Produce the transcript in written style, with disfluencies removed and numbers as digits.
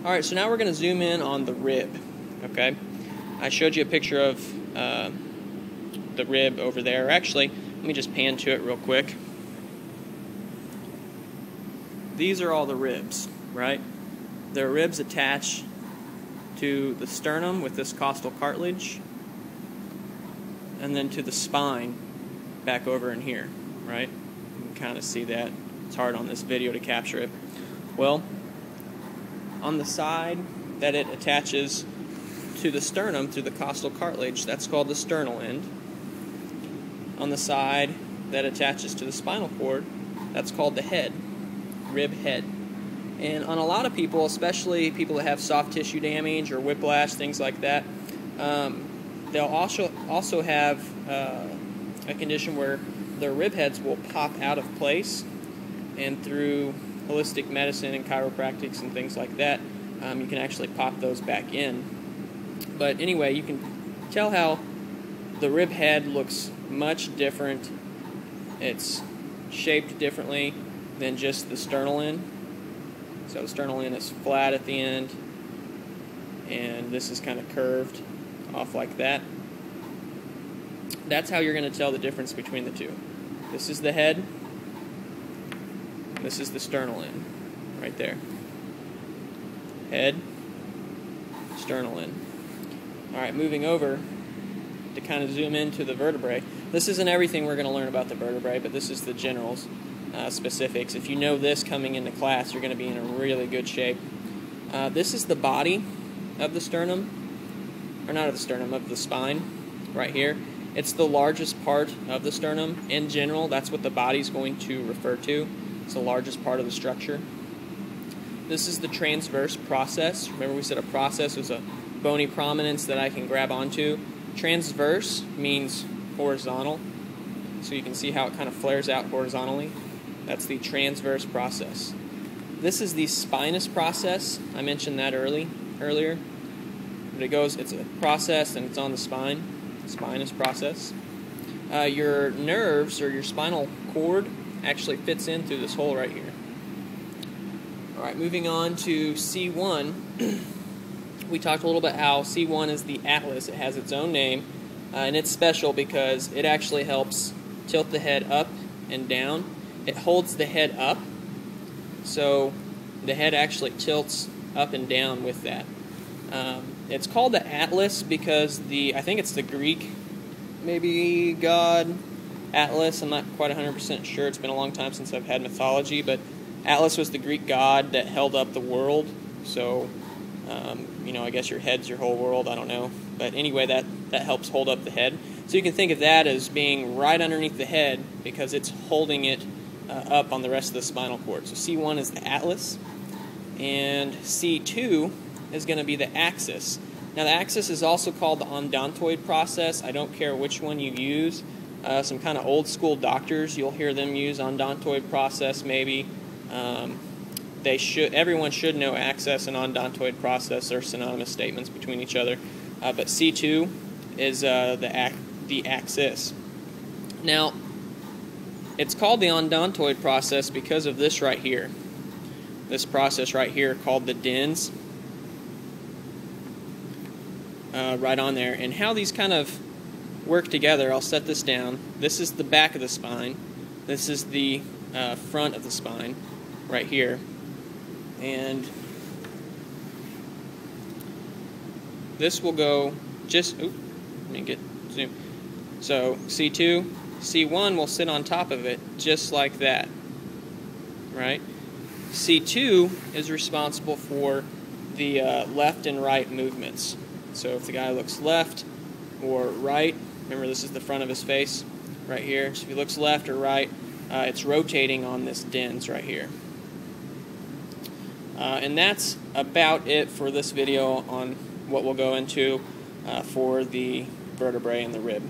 Alright, so now we're going to zoom in on the rib. Okay, I showed you a picture of the rib over there. Actually, let me just pan to it real quick. These are all the ribs, right? There are ribs attached to the sternum with this costal cartilage, and then to the spine back over in here, right? You can kind of see that. It's hard on this video to capture it. Well, on the side that it attaches to the sternum through the costal cartilage, that's called the sternal end. On the side that attaches to the spinal cord, that's called the head, rib head. And on a lot of people, especially people that have soft tissue damage or whiplash, things like that, they'll also have a condition where their rib heads will pop out of place, and through holistic medicine and chiropractics and things like that, you can actually pop those back in. But anyway, you can tell how the rib head looks much different. It's shaped differently than just the sternal end. So the sternal end is flat at the end, and this is kind of curved off like that. That's how you're going to tell the difference between the two. This is the head, this is the sternal end, right there. Head, sternal end. Alright, moving over to kind of zoom into the vertebrae. This isn't everything we're going to learn about the vertebrae, but this is the generals, specifics. If you know this coming into class, you're going to be in a really good shape. This is the body of the sternum, or not of the sternum, of the spine, right here. It's the largest part of the sternum. In general, that's what the body's going to refer to. It's the largest part of the structure. This is the transverse process. Remember we said a process was a bony prominence that I can grab onto. Transverse means horizontal. So you can see how it kind of flares out horizontally. That's the transverse process. This is the spinous process. I mentioned that earlier. But it's a process and it's on the spine. Spinous process. Your nerves or your spinal cord actually fits in through this hole right here. Alright, moving on to C1. We talked a little bit how C1 is the atlas. It has its own name, and it's special because it actually helps tilt the head up and down. It holds the head up, so the head actually tilts up and down with that. It's called the Atlas because I think it's the Greek, maybe god Atlas. I'm not quite 100% sure. It's been a long time since I've had mythology, but Atlas was the Greek god that held up the world. So, I guess your head's your whole world. I don't know, but anyway, that helps hold up the head. So you can think of that as being right underneath the head because it's holding it up on the rest of the spinal cord. So C1 is the atlas, and C2 is going to be the axis. Now the axis is also called the odontoid process. I don't care which one you use. Some kind of old school doctors, you'll hear them use odontoid process maybe. Everyone should know axis and odontoid process are synonymous statements between each other. But C2 is the axis. Now, it's called the odontoid process because of this right here. This process right here called the dens. Right on there. And how these kind of work together, I'll set this down. This is the back of the spine. This is the front of the spine right here. And this will go just, let me get zoom. So C2, C1 will sit on top of it just like that, right? C2 is responsible for the left and right movements. So if the guy looks left or right, remember this is the front of his face right here. So if he looks left or right, it's rotating on this dens right here. And that's about it for this video on what we'll go into for the vertebrae and the rib.